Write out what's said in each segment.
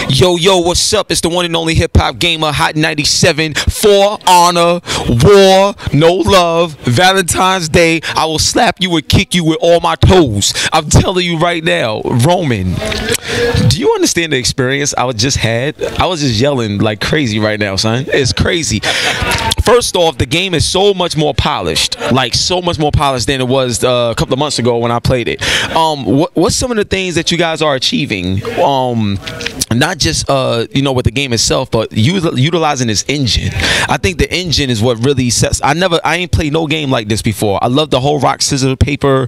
Yo, what's up? It's the one and only hip hop gamer, Hot 97. For honor, war, no love, Valentine's Day. I will slap you and kick you with all my toes. I'm telling you right now, Roman. Do you understand the experience I just had? I was just yelling like crazy right now, son. It's crazy. First off, the game is so much more polished, like so much more polished than it was a couple of months ago when I played it. What's some of the things that you guys are achieving? Not just with the game itself, but utilizing this engine. I think the engine is what really sets. I ain't played no game like this before. I love the whole rock scissors paper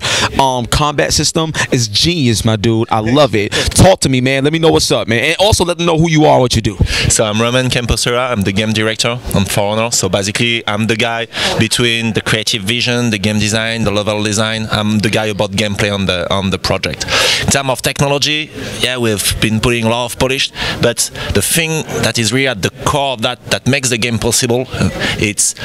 combat system. It's genius, my dude. I love it. Talk to me, man. Let me know what's up, man, and also let them know who you are, what you do. So I'm Roman Camposera. I'm the game director on For Honor. So basically, I'm the guy between the creative vision, the game design, the level design. I'm the guy about gameplay on the project. In terms of technology, yeah, we've been putting a lot of polish, but the thing that is really at the core of that makes the game possible, it's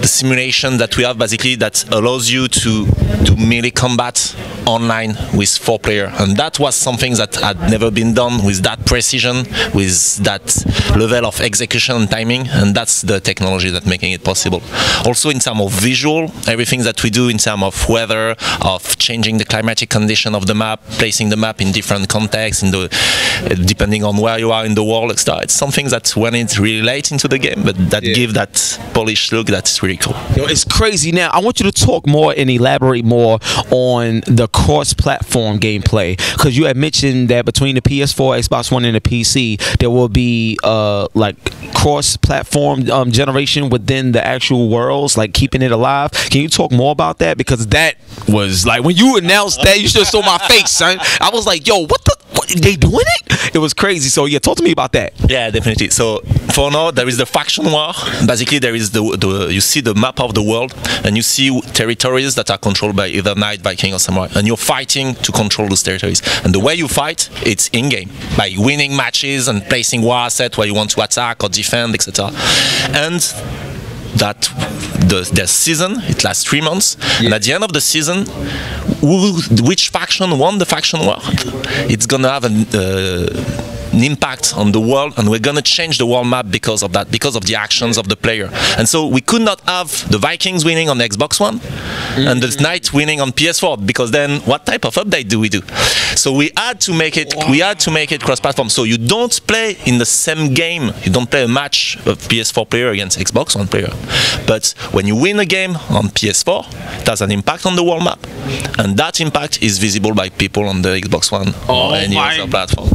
the simulation that we have basically that allows you to do melee combat online with 4 players, and that was something that had never been done with that precision, with that level of execution and timing, and that's the technology that's making it possible. Also in terms of visual, everything that we do in terms of weather, of changing the climatic condition of the map, placing the map in different contexts, depending on where you are in the world, it's something that when it's really late into the game, but that gives that polished look that's really cool. It's crazy. Now I want you to talk more and elaborate more on the cross-platform gameplay, because you had mentioned that between the PS4, Xbox One, and the PC, there will be like cross-platform generation within the actual worlds, like keeping it alive. Can you talk more about that? Because that was like, when you announced that, you should have saw my face, son. I was like, yo, what they doing it? It was crazy. So yeah, talk to me about that. Yeah, definitely. So for now, there is the faction war. Basically, there is you see the map of the world, and you see territories that are controlled by either knight, Viking, or samurai, and you're fighting to control those territories. And the way you fight, it's in-game, by winning matches and placing war assets where you want to attack or defend, etc. And that the season, it lasts 3 months, and at the end of the season, which faction won the faction war, it's gonna have an impact on the world, and we're gonna change the world map because of that, because of the actions of the player. And so we could not have the Vikings winning on Xbox One and the Knights winning on PS4, because then what type of update do we do? So we had to make it. We had to make it cross-platform. So you don't play in the same game. You don't play a match of PS4 player against Xbox One player. But when you win a game on PS4, it has an impact on the world map, and that impact is visible by people on the Xbox One or any other platform.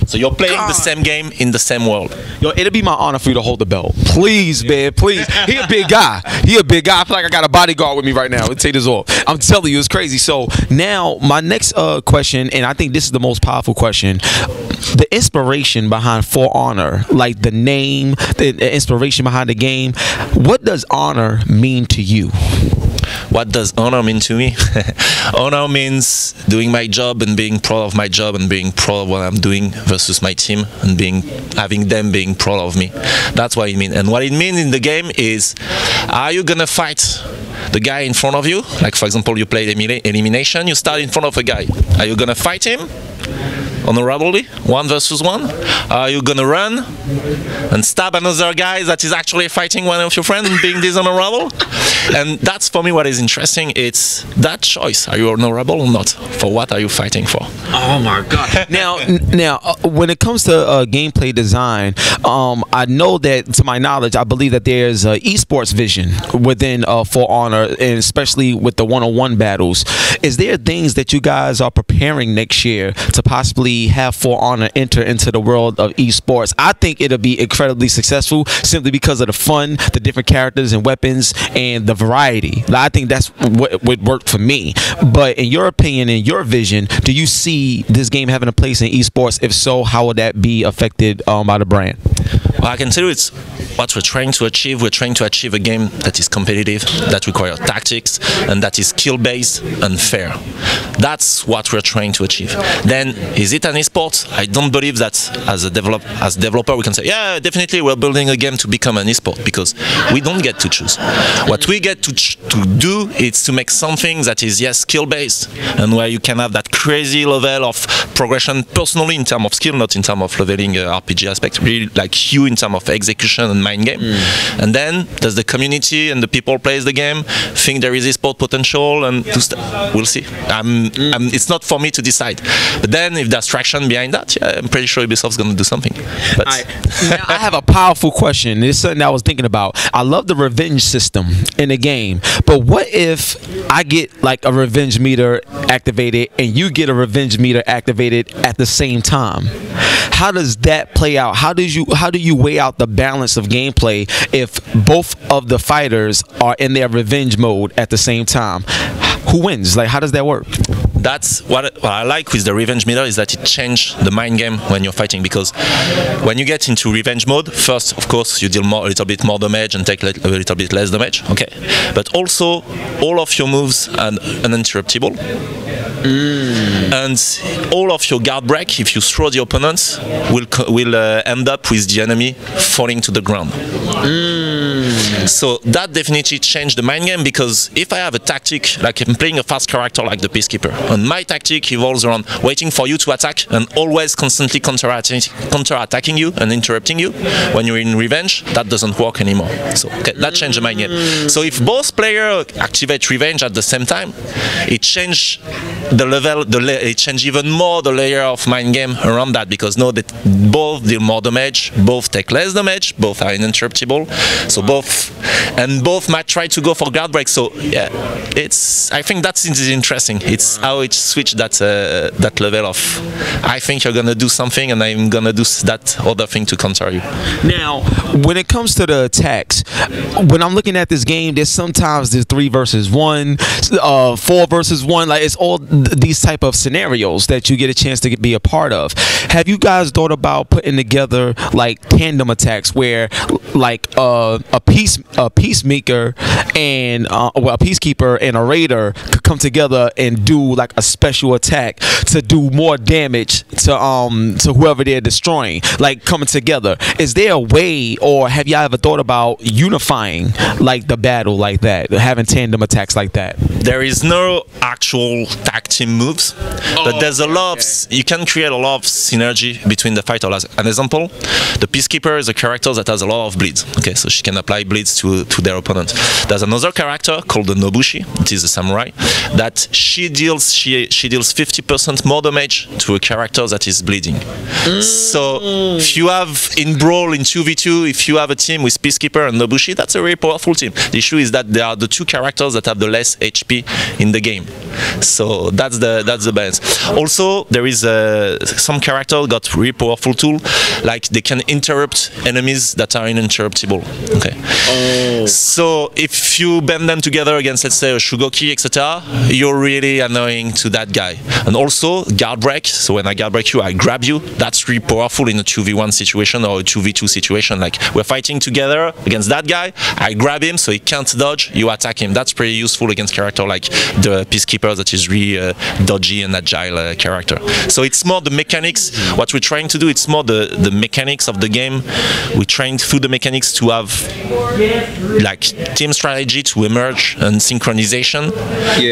So you're playing the same game in the same world. Yo, it'll be my honor for you to hold the belt. Please, man, please. He a big guy. He a big guy. I feel like I got a bodyguard with me right now. Let's take this off. I'm telling you, it's crazy. So now my next question, and I think this is the most powerful question, the inspiration behind For Honor, like the name, the inspiration behind the game. What does honor mean to you? What does honor mean to me? Honor means doing my job and being proud of my job and being proud of what I'm doing versus my team, and having them being proud of me. That's what it means. And what it means in the game is, are you gonna fight the guy in front of you? Like, for example, you play elimination, you start in front of a guy. Are you gonna fight him honorably, 1 versus 1? Are you gonna run and stab another guy that is actually fighting one of your friends and being dishonorable? And that's for me what is interesting. It's that choice. Are you honorable or not? For what are you fighting for? Oh my God. Now, when it comes to gameplay design, I know that, to my knowledge, I believe that there's esports vision within For Honor, and especially with the one-on-one battles. Is there things that you guys are preparing next year to possibly have For Honor enter into the world of esports? I think it'll be incredibly successful simply because of the fun, the different characters and weapons, and the variety. I think that's what would work for me. But in your opinion, in your vision, do you see this game having a place in esports? If so, how would that be affected by the brand? Well, I can tell you it's what we're trying to achieve. We're trying to achieve a game that is competitive, that requires tactics, and that is skill-based and fair. That's what we're trying to achieve. Then, is it an esport? I don't believe that as a developer we can say, yeah, definitely we're building a game to become an esport, because we don't get to choose. What we get to do is to make something that is, yes, skill-based, and where you can have that crazy level of progression personally in terms of skill, not in terms of leveling RPG aspect, really like you in terms of execution and mind game. And then does the community and the people plays the game think there is esport potential, and we'll see. It's not for me to decide. But then if there's traction behind that, yeah, I'm pretty sure Ubisoft's going to do something. But now I have a powerful question. This is something I was thinking about. I love the revenge system in the game, but what if I get like a revenge meter activated and you get a revenge meter activated at the same time? How does that play out? How do you weigh out the balance of gameplay if both of the fighters are in their revenge mode at the same time? Who wins? Like, how does that work? That's what I like with the revenge meter, is that it changes the mind game when you're fighting, because when you get into revenge mode, first of course you deal a little bit more damage and take a little bit less damage, okay, but also all of your moves are uninterruptible. And all of your guard break, if you throw the opponent, will end up with the enemy falling to the ground. So that definitely changed the mind game, because if I have a tactic, like I'm playing a fast character like the Peacekeeper, and my tactic evolves around waiting for you to attack and always constantly counter-attacking you and interrupting you when you're in revenge, that doesn't work anymore. So okay, that changed the mind game. So if both players activate revenge at the same time, it changed the level, it changed even more the layer of mind game around that, because now that both deal more damage, both take less damage, both are uninterruptible, so both might try to go for guard break. So yeah, I think that's interesting. It's how it switched that level of, I think you're gonna do something and I'm gonna do that other thing to counter you. Now, when it comes to the attacks, when I'm looking at this game, there's sometimes 3 versus 1, 4 versus 1, like it's all these type of scenarios that you get a chance to be a part of. Have you guys thought about putting together like tandem attacks, where like a peacemaker and a peacekeeper and a raider could come together and do like a special attack to do more damage to whoever they're destroying, like coming together? Is there a way, or have y'all ever thought about unifying like the battle like that, having tandem attacks like that? There is no actual tag team moves, but there's a lot of, you can create a lot of synergy between the fighters. As an example, the Peacekeeper is a character that has a lot of bleeds. Okay, so she can apply bleeds to their opponent. There's another character called the Nobushi, it is a samurai, that she deals 50% more damage to a character that is bleeding. So if you have in Brawl, in 2v2, if you have a team with Peacekeeper and Nobushi, that's a very powerful team. The issue is that they are the 2 characters that have the less HP in the game. So that's the balance. Also, there is some character got really powerful tool, like they can interrupt enemies that are uninterruptible. Okay. So if you band them together against, let's say, a Shugoki, etc., you're really annoying to that guy. And also guard break. So when I guard break you, I grab you. That's really powerful in a 2v1 situation or a 2v2 situation. Like we're fighting together against that guy, I grab him so he can't dodge, you attack him. That's pretty useful against character like the Peacekeeper, that is really dodgy and agile character. So it's more the mechanics. What we're trying to do, it's more the mechanics of the game. We're trying through the mechanics to have like team strategy to emerge and synchronization,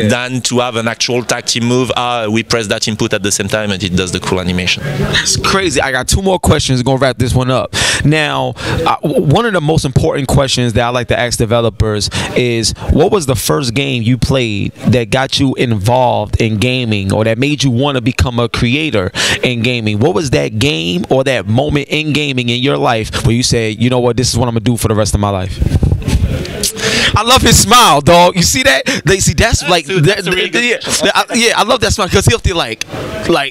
than to have an actual tag team move. We press that input at the same time and it does the cool animation. That's crazy. I got 2 more questions. Gonna wrap this one up. Now, one of the most important questions that I like to ask developers is, what was the first game you played that got you involved in gaming, or that made you want to become a creator in gaming? What was that game or that moment in gaming in your life where you said, you know what, this is what I'm gonna do for the rest of my life? I love his smile, dog. You see that? That's like, I love that smile, because he'll feel like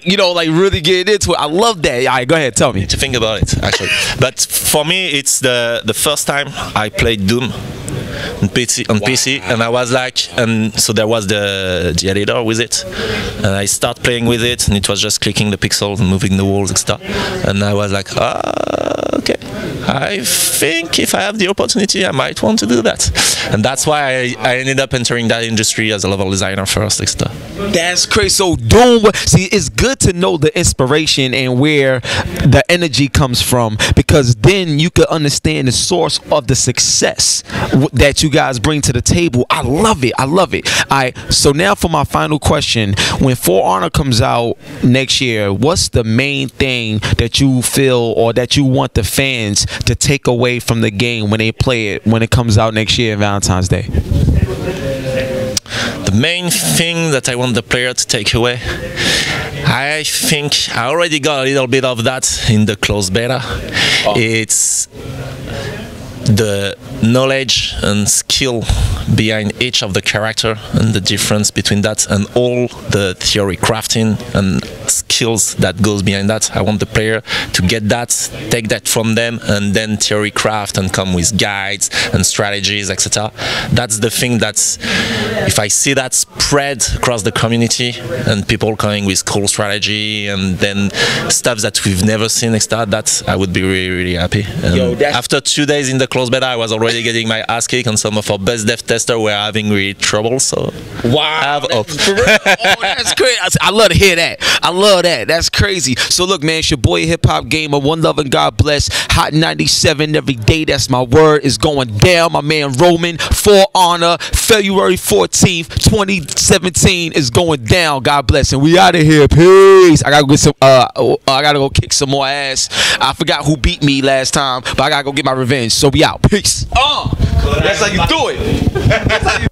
you know, like really getting into it. I love that. All right, go ahead, tell me. To think about it, actually. But for me, it's the first time I played Doom on PC, and I was like, and so there was the editor with it, and I start playing with it, and it was just clicking the pixels and moving the walls and stuff, and I was like, okay, I think if I have the opportunity, I might want to do that. And that's why I ended up entering that industry as a level designer first, etc. That's crazy. So Doom, see, it's good to know the inspiration and where the energy comes from, because then you could understand the source of the success that you guys bring to the table. I love it. I love it. All right. So now for my final question: when For Honor comes out next year, what's the main thing that you feel or that you want the fans to take away from the game when they play it when it comes out next year, Valentine's Day? The main thing that I want the player to take away, I think I already got a little bit of that in the closed beta. It's the knowledge and skill behind each of the character and the difference between that and all the theory crafting and skills that goes behind that. I want the player to get that, take that from them, and then theory craft and come with guides and strategies, etc. That's the thing that's, if I see that spread across the community and people coming with cool strategy and then stuff that we've never seen, etc., that I would be really, really happy. After 2 days in the closed beta, I was already getting my ass kicked, and some of our best dev testers were having really trouble. So wow, I have hope. For real? Oh, that's crazy. I love to hear that. I love that. That's crazy. So look, man, it's your boy Hip Hop Gamer. One love and God bless. Hot 97 every day. That's my word. Is going down. My man Roman, For Honor, February 14th, 2017 is going down. God bless. And we out of here. Peace. I gotta go get some. I gotta go kick some more ass. I forgot who beat me last time, but I gotta go get my revenge. So we out. Peace. That's how you do it. That's how you